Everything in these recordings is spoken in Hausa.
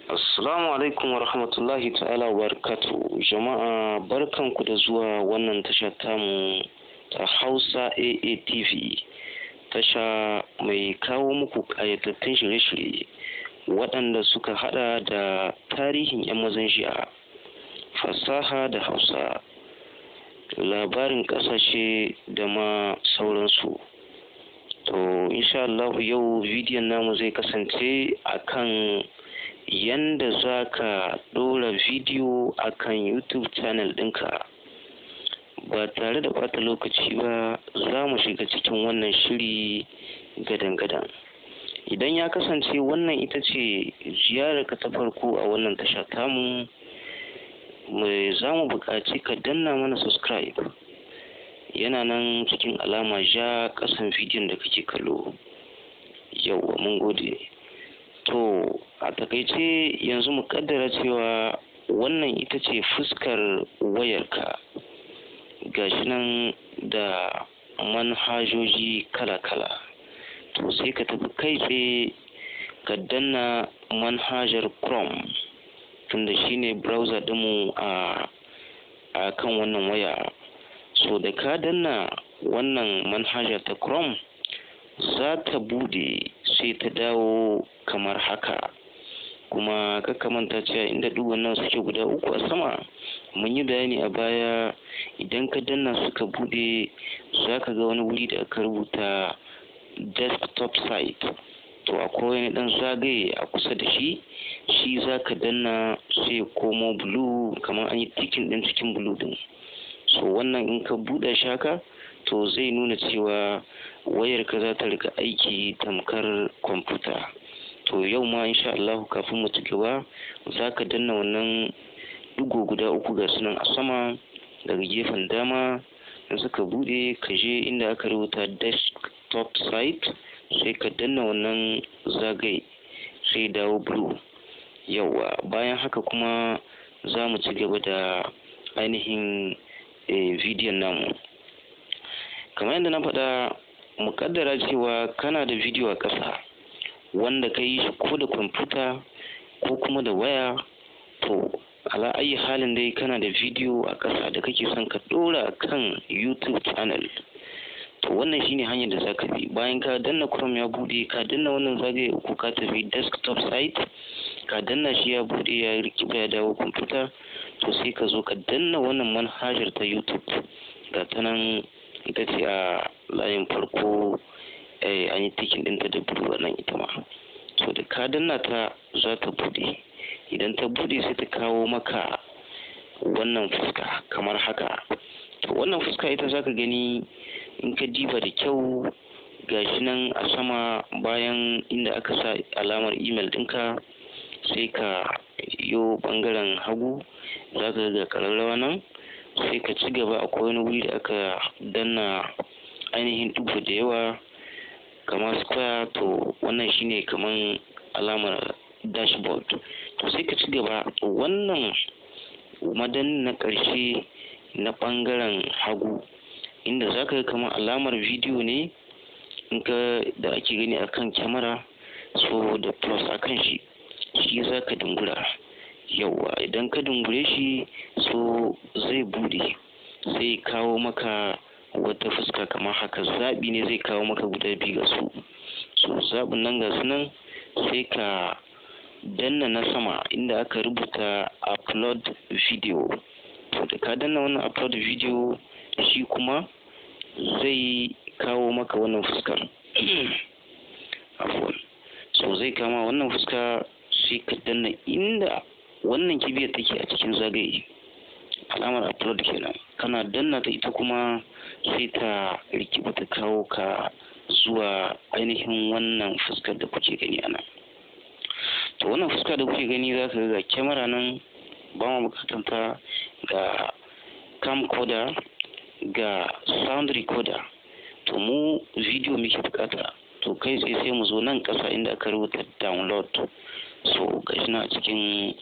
Assalamu alaikum wa rahmatullahi ta'ala wa barakatuh. Jama'a barkanku da zuwa wannan tasha tamu ta Hausa AATV. Tasha mai kawo muku ƙayatattun shirye-shirye waɗanda suka haɗa da tarihin 'yan mazan jiya, fasaha da Hausa, labarin ƙasashe da ma sauransu. To insha Allah yau bidiyon namu zai kasance akan yanda za ka ɗora bidiyo akan YouTube channel ɗinka. Ba tare da ɓata lokaci ba, za mu shiga cikin wannan shiri gadan-gadan. Idan ya kasance wannan ita ce ziyararka ta farko a wannan tasha tamu, za mu buƙaci ka danna mana subscribe. Yana nan cikin alama ja ƙasan bidiyon da kake kallo. Yauwa, mun gode. To a takaice yanzu mu kaddara cewa wannan ita ce fuskar wayarka, gashi nan da manhajoji kala-kala. To sai ka tafi kai tsaye ka danna manhajar Chrome, tunda shine browser ɗinmu a kan wannan waya. So da ka danna wannan manhaja ta Chrome, za ta bude sai ta dawo kamar haka. Kuma ka manta cewa inda duk wannan suke guda uku a sama, mun yi bayani a baya, idan ka danna suka bude za ka ga wani wuri da aka rubuta desktop site. To akwai wani dan zagaye a kusa da shi za ka danna sai komo blue, kamar an yi tikin din cikin blue din. So wannan in ka buɗe shi haka, to zai nuna cewa wayarka za ta rika aiki tamkar kwamfuta. To yau ma insha Allah kafin mu ci gaba, za ka danna wannan digo guda uku ga sunan a sama daga gefen dama. in suka buɗe ka je inda aka rubuta desktop site, sai ka danna wannan zagaye sai dawo blue. Yawa, bayan haka kuma za mu ci gaba da ainihin bidiyon namu. Kamar yadda na faɗa, mu kaddara cewa kana da bidiyo a ƙasa wanda ka yi shi ko da kwamfuta ko kuma da waya. To ala ayi halin dai kana da bidiyo a ƙasa da kake son ka ɗora kan YouTube channel. To wannan shine hanyar da za ka bi. Bayan ka danna Chrome ya buɗe, ka danna wannan zagaye uku, ka tafi desktop site, ka danna shi ya buɗe ya rikiba ya dawo kwamfuta. To sai ka zo ka danna wannan manhajar ta YouTube, ga ta nan ita ce a layin farko, an yi tikin ɗinta da bulu wannan ita ma. So da ka danna ta za ta buɗe. Idan ta buɗe sai ta kawo maka wannan fuska kamar haka. To wannan fuska ita za ka gani in ka diba da kyau, gashi nan a sama bayan inda aka sa alamar email ɗinka, sai ka yo ɓangaren hagu, za ka ga ƙararrawa nan, sai ka ci gaba. Akwai wani wuri da aka danna ainihin dubu da yawa kamar square. To wannan shine kamar alamar dashboard. To sai ka ci gaba. Wannan madannin na ƙarshe na ɓangaren hagu, inda za ka ga kamar alamar bidiyo ne in ka da ake gani akan kyamara, so da plus akan shi za ka dungura. Yauwa, idan ka dungure shi, so zai bude, sai kawo maka wata fuska kamar haka. Zaɓi ne zai kawo maka guda biyu ga su. So zaɓin nan ga su nan, sai ka danna na sama inda aka rubuta upload video. To da ka danna wannan upload video, shi kuma zai kawo maka wannan fuskar. So zai kama wannan fuska, sai ka danna inda wannan kibiyar take a cikin zagaye, alamar upload kenan. Kana danna ta ita kuma sai ta rikiba ta kawo ka zuwa ainihin wannan fuskar da kuke gani a nan. To wannan fuska da kuke gani, za ka ga kyamara nan, ba mu bukatar ta, ga camcorder, ga sound recorder. To mu video muke bukata. To kai sai mu zo nan ƙasa inda aka rubuta download. So gashi na cikin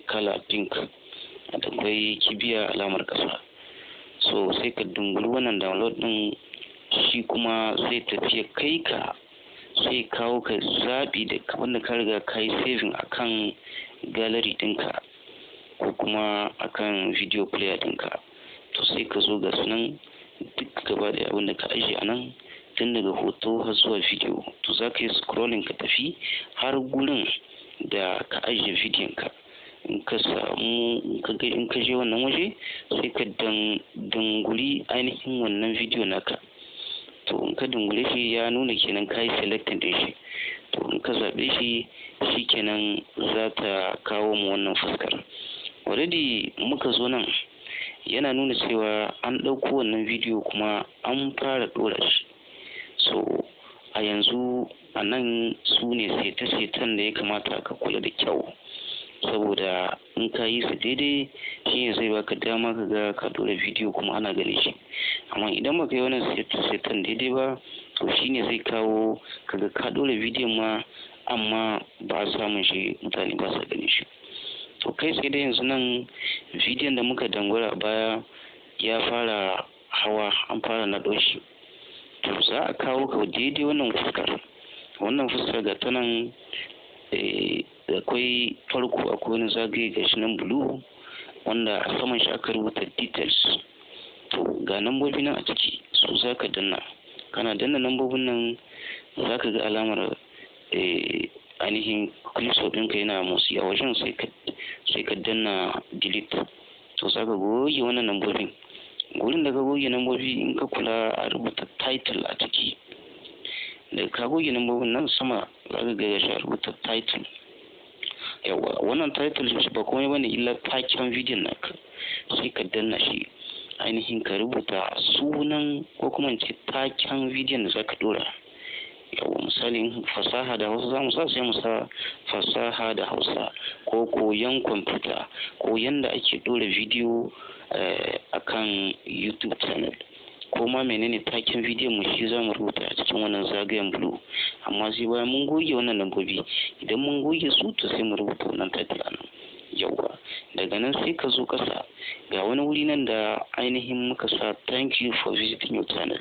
kala pink, da akwai kibiya alamar ƙasa. So sai ka dunguli wannan download din, shi kuma zai tafi kai ka sai kawo ka zaɓi da wanda ka riga ka yi saving akan gallery ɗinka ko kuma akan video player ɗinka, to sai ka zo ga sunan duk gaba da abin da ka ajiye a nan tun daga hoto har zuwa video. To za ka yi scrolling ka tafi har gurin da ka ajiye bidiyon ka. In ka je wannan waje sai ka danguli ainihin wannan video naka. To in ka dangule shi ya nuna kenan ka yi selecting din shi. To in ka zaɓe shi kenan za ta kawo mu wannan fuskar. Already muka zo nan yana nuna cewa an ɗauko wannan video kuma an fara ɗora shi. So a yanzu a nan su ne seta-setan da ya kamata ka kula da kyau, saboda in ka yi su daidai shi ne zai baka dama ka ga ka ɗora video kuma ana gani shi. Amma idan baka yi wannan seta-setan daidai ba, to shi ne zai kawo kaga ka ɗora bidiyon ma amma ba a samun shi, mutane ba sa gani shi. To kai sai da yanzu nan bidiyon da muka dangwara baya ya fara hawa, an fara naɗo shi. To za a kawo ka daidai wannan fuskar ga ta nan akwai farko akwai wani zagaye ga shi nan blue wanda a saman shi aka rubuta details. To ga nambobi nan a ciki, su za ka danna. Kana danna nambobin nan za ka ga alamar ainihin clipso ɗinka yana motsi a wajen, sai ka danna delete. To za ka goge wannan nambobin. Gurin da ka goge nambobi in ka kula a rubuta title a ciki. Da ka goge nambobin nan sama za ka ga shi a rubuta title. Yawa wannan title shi ba komai bane illa taken bidiyon naka. Sai ka danna shi, ainihin ka rubuta sunan ko kuma ce taken bidiyon da za ka dora. Yawa misali fasaha da Hausa za mu sa, sai mu sa fasaha da Hausa, ko koyon kwamfuta, ko yanda ake dora bidiyo akan YouTube channel, ko ma menene taken bidiyon mu shi za mu rubuta a cikin wannan zagayen blue. Amma sai bayan mun goge wannan lambobi, idan mun goge su to sai mu rubuta wannan title a nan. Yawa daga nan sai ka zo kasa ga wani wuri nan da ainihin muka sa thank you for visiting your channel.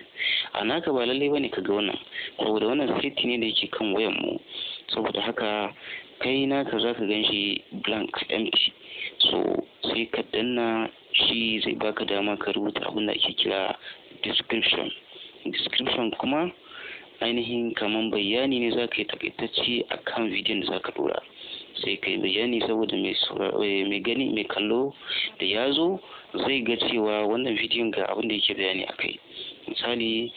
A naka ba lallai bane ka ga wannan, saboda wannan seti ne da yake kan wayan mu, saboda haka kai naka za ka gan shi blank empty. So sai ka danna shi, zai baka dama ka rubuta abin da ake kira description kuma ainihin kaman bayani ne za ka yi takaitacce akan bidiyon da za ka dora. Sai kai bayani saboda mai kallo da ya zo zai ga cewa wannan bidiyon ga abin da yake bayani a kai. Misali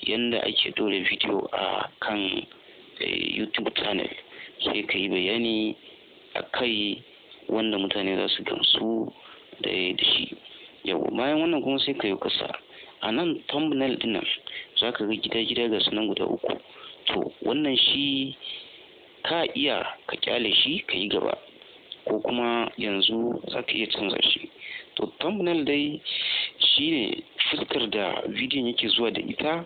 yanda ake dora bidiyo a kan YouTube channel, sai ka yi bayani a kai wanda mutane za su gamsu da shi. Yau bayan wannan kuma sai ka yi kasa a nan thumbnail dinnan za ka ga gida-gida ga sunan guda 3. To wannan shi ka iya ka kyale shi ka yi gaba, ko kuma yanzu za ka iya canza shi. To thumbnail dai shi ne fuskar da bidiyon yake zuwa da ita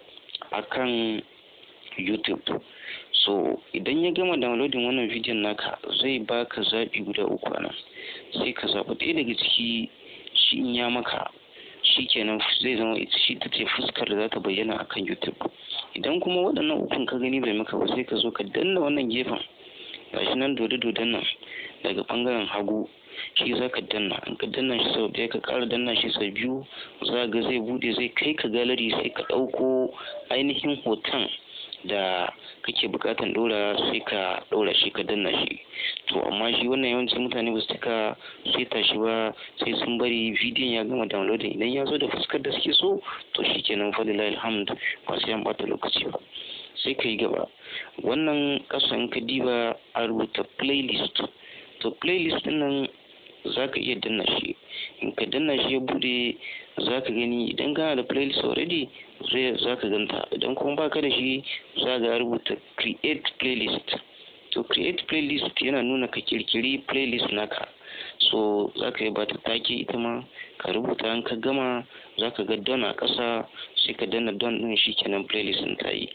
akan YouTube. So idan ya gama downloading wannan bidiyon naka, zai baka zaɓi guda 3 a nan. Sai ka zaɓi ɗaya daga ciki, shi in ya maka shi kenan zai zama shi ta ce fuskar da za ta bayyana akan YouTube. Idan kuma waɗannan 3 ka gani bai maka ba, sai ka zo ka danna wannan gefen gashi nan dodon nan daga ɓangaren hagu, shi za ka danna. In ka danna shi sau ɗaya, ka ƙara danna shi sau 2, za ga zai bude, zai kai ka gallery, sai ka ɗauko ainihin hoton da kake bukatan dora, sai ka dora shi ka danna shi. To amma shi wannan yawancin mutane ba su cika seta shi ba, sai sun bari bidiyon ya gama downloading. Idan ya zo da fuskar da suke so, to shikenan falilahi alhamd, ba sai an bata lokaci ba. Sai ka yi gaba. Wannan kasan ka diba a rubuta playlist. To playlist din nan za ka iya danna shi. In ka danna shi ya bude, za ka gani idan kana da playlist already za ka ganta. Idan kuma baka da shi, za ka rubuta create playlist. To create playlist yana nuna ka kirkiri playlist naka. So za ka yi bata take ita ma ka rubuta. an ka gama za ka ga don a ƙasa, sai ka danna don ɗin, shi kenan playlist ɗin ta yi.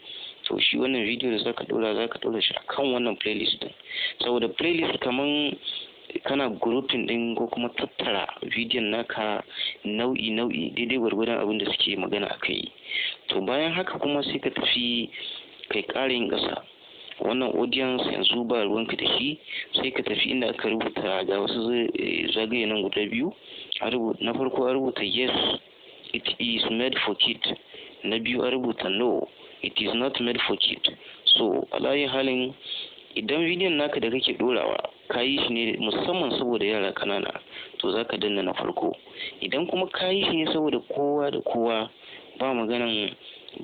To shi wannan video da za ka ɗora shi akan wannan playlist ɗin, saboda playlist kaman kana grouping din ko kuma tattara bidiyon naka nau'i daidai gwargwadon abin da suke magana a kai. To bayan haka kuma sai ka tafi kai ƙarin ƙasa. wannan audience yanzu ba ruwanka da shi, sai ka tafi inda aka rubuta ga wasu zagaye nan guda biyu. Na farko a rubuta yes it is made for kid, na biyu a rubuta no it is not made for kid. So alayi halin idan bidiyon naka da kake dorawa ka yi shi ne musamman saboda yara kanana, to za ka danna na farko. Idan kuma ka yi shi ne saboda kowa da kowa, ba maganan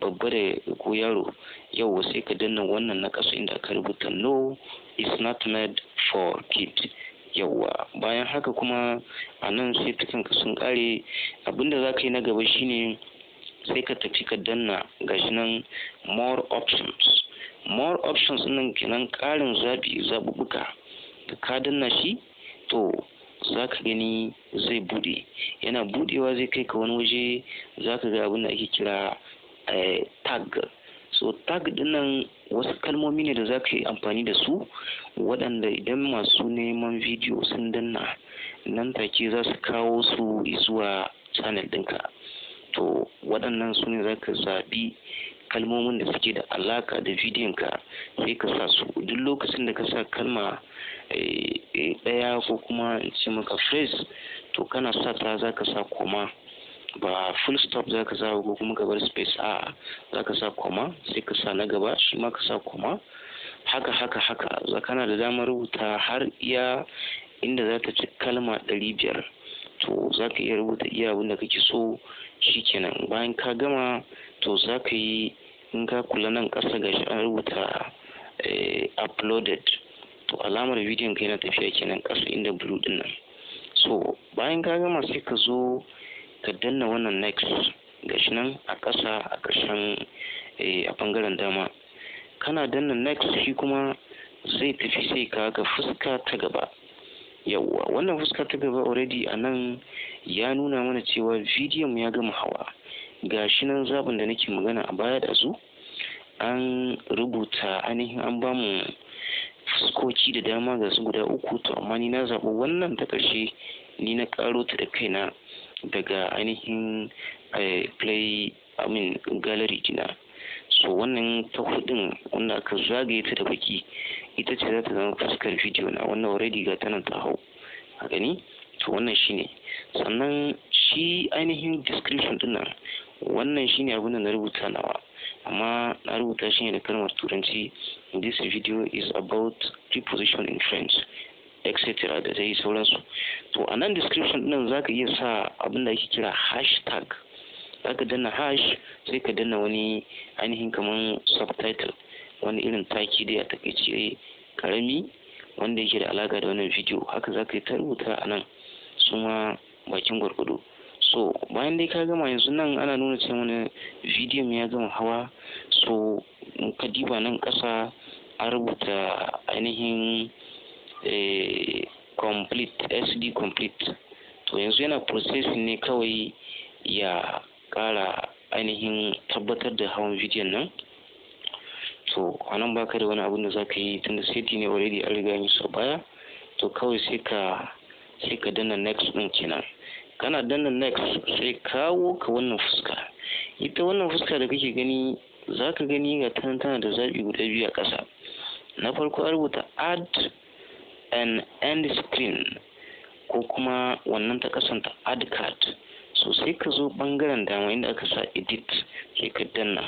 babba da ko yaro, yau sai ka danna wannan na ƙasa inda aka rubuta no is not made for kid. Yawwa, bayan haka kuma a nan sai tukanka sun kare. Abinda za ka yi na gaba shine sai ka tafi ka danna gashi nan more options nan kenan, ƙarin zaɓuɓɓuka. Da ka danna shi to za ka gani zai bude, yana budewa zai kai ka wani waje, za ka ga abin da ake kira tag. So tag dinnan wasu kalmomi ne da za ka yi amfani da su, waɗanda idan masu neman bidiyo sun danna nan take za su kawo su zuwa channel ɗinka. To waɗannan su ne za ka zaɓi kalmomin da suke da alaka da bidiyonka, sai ka sa su. Duk lokacin da ka sa kalma ɗaya ko kuma in ce maka phrase, to kana sa ta za ka sa koma, ba full stop za ka sa ko kuma ka bar space, a za ka sa koma, sai ka sa na gaba shi ma ka sa koma, haka za kana da damar rubuta har iya inda za ta ci kalma 500. to za ka iya rubuta iya abin da kake so. Shikenan bayan ka gama, to za ka yi, in ka kula nan ƙasa gashi an rubuta uploaded, to alamar bidiyon ka yana tafiya kenan ƙasa inda blue din nan. So bayan ka gama sai ka zo ka danna wannan next, gashi nan a ƙasa a ƙarshen a bangaren dama. Kana danna next, shi kuma zai tafi sai ka ga fuska ta gaba. Yawwa, wannan fuska ta gaba already a nan ya nuna mana cewa bidiyon ya gama hawa. Gashi nan zaɓin da nake magana a baya da su, an rubuta ainihin an bamu fuskoki da dama ga su guda 3, to amma ni na zaɓi wannan ta ƙarshe, ni na ƙaro ta da kaina daga ainihin gallery dina. So wannan ta hudun wanda aka zagaye ta da baki, ita ce za ta zama fuskar bidiyo na. Wannan already ga ta nan ta hau a gani. To wannan shine, sannan shi ainihin description din nan, wannan shine abin da na rubuta nawa, amma na rubuta shi ne da kalmar turanci. This video is about preposition in French etc. da dai sauransu. To a nan description din nan za ka iya sa abin da ake kira hashtag. Za ka danna hash, sai ka danna wani ainihin kaman subtitle, wani irin taki dai a takaice karami wanda yake da alaka da wannan video. Haka za ka yi ta rubuta a nan su ma bakin gwargwado. So bayan dai ka gama, yanzu nan ana nuna cewa wani bidiyon ya gama hawa. So ka diba nan ƙasa an rubuta ainihin complete, SD complete. To yanzu yana processing ne kawai ya ƙara ainihin tabbatar da hawan bidiyon nan. To anan baka da wani abin da za ka yi, tunda seti ne already an riga yi sau baya. To kawai sai ka danna next ɗin kenan. Kana danna next sai kawo ka wannan fuska. Ita wannan fuska da kake gani, za ka gani ga tana da zaɓi guda 2 a ƙasa. Na farko an rubuta add an end screen, ko kuma wannan ta ƙasanta add card. So sai ka zo ɓangaren dama inda aka sa edit, sai ka danna.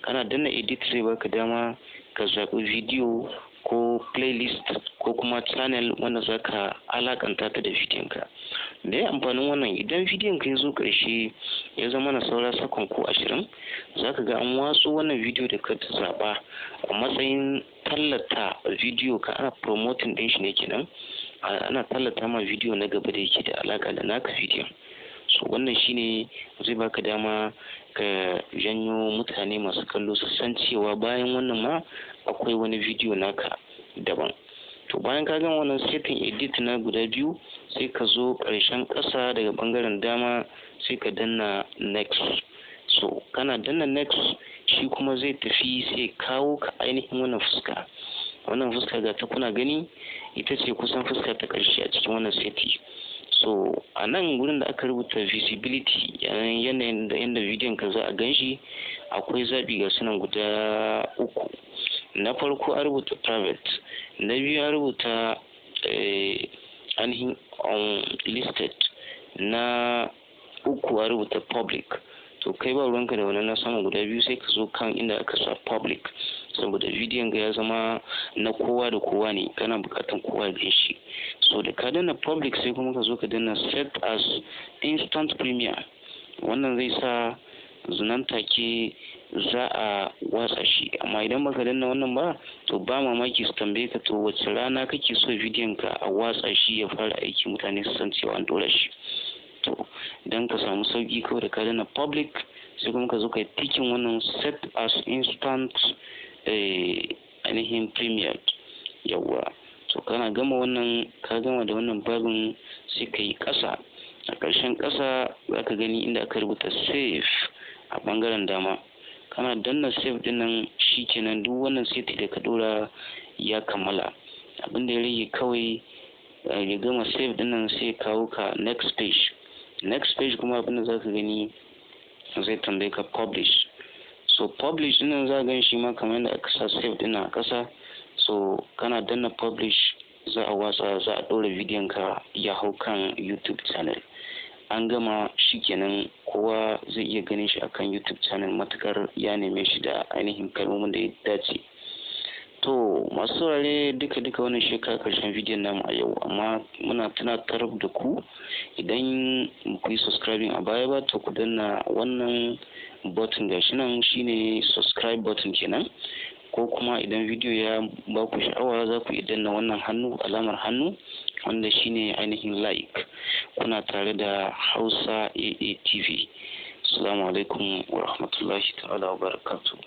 Kana danna edit zai baka dama ka zaɓi bidiyo ko playlist ko kuma channel wanda za ka alakanta ta da bidiyonka. Da ya amfanin wannan, idan bidiyon ka ya zo ƙarshe ya zama na saura sakon ko 20, za ka ga an watso wannan bidiyo da ka zaɓa a matsayin tallata bidiyo ka, ana promoting ɗin shi ne kenan, ana tallata ma bidiyo na gaba da yake da alaka da naka bidiyon. So wannan shine zai baka dama ka janyo mutane masu kallo su san cewa bayan wannan ma akwai wani bidiyo naka daban. To bayan ka gama wannan setting edit na guda 2, sai ka zo ƙarshen ƙasa daga ɓangaren dama sai ka danna next. So kana danna next, shi kuma zai tafi sai kawo ka ainihin wannan fuska. Wannan fuska ga ta kuna gani, ita ce kusan fuska ta ƙarshe a cikin wannan seti. So a nan gurin da aka rubuta visibility, yanayin da yanda bidiyon ka za a gan shi, akwai zaɓi ga sunan guda 3. na farko a rubuta private, na biyu a rubuta ainihin listed, na uku a rubuta public. To kai ba ruwanka da wannan na sama guda biyu, sai ka zo kan inda aka sa public, saboda bidiyon ga ya zama na kowa da kowa ne, kana bukatan kowa ya shi. So da ka danna public sai kuma ka zo ka danna set as instant premiere. Wannan zai sa zunan take za a watsa shi, amma idan baka danna wannan ba to ba mamaki su tambaye ka to wace rana kake so bidiyon ka a watsa shi ya fara aiki, mutane su san cewa an dora shi. To idan ka samu sauki kawai da ka danna public sai kuma ka zo ka tikin wannan set as instant ainihin premiere. Yawwa, to kana gama wannan, ka gama da wannan babin sai ka yi ƙasa. A ƙarshen ƙasa za ka gani inda aka rubuta save a ɓangaren dama. Kana danna save din nan shikenan, duk wannan seti da ka dora ya kammala. Abin da ya rage kawai ya gama save din nan sai kawo ka next page. Next page kuma abin da za ka gani zai tambaye ka publish. So publish din nan za ka gani shi ma kamar yadda aka sa save din a ƙasa. So kana danna publish za a watsa, za a ɗora bidiyon ka ya hau kan YouTube channel. An gama shikenan, kowa zai iya ganin shi akan YouTube channel matukar ya neme shi da ainihin kalmomin da ya dace. To masu saurare duka wannan shi karshen bidiyon namu a yau, amma muna tunatar da ku idan ku yi subscribing a baya ba to ku danna wannan button gashi nan, shine subscribe button kenan. Ko kuma idan bidiyo ya ba ku sha'awa za ku iya danna wannan hannu, alamar hannu wanda shine ainihin like. Kuna tare da Hausa AA TV. Assalamu alaikum wa rahmatullahi ta'ala wa barakatuh.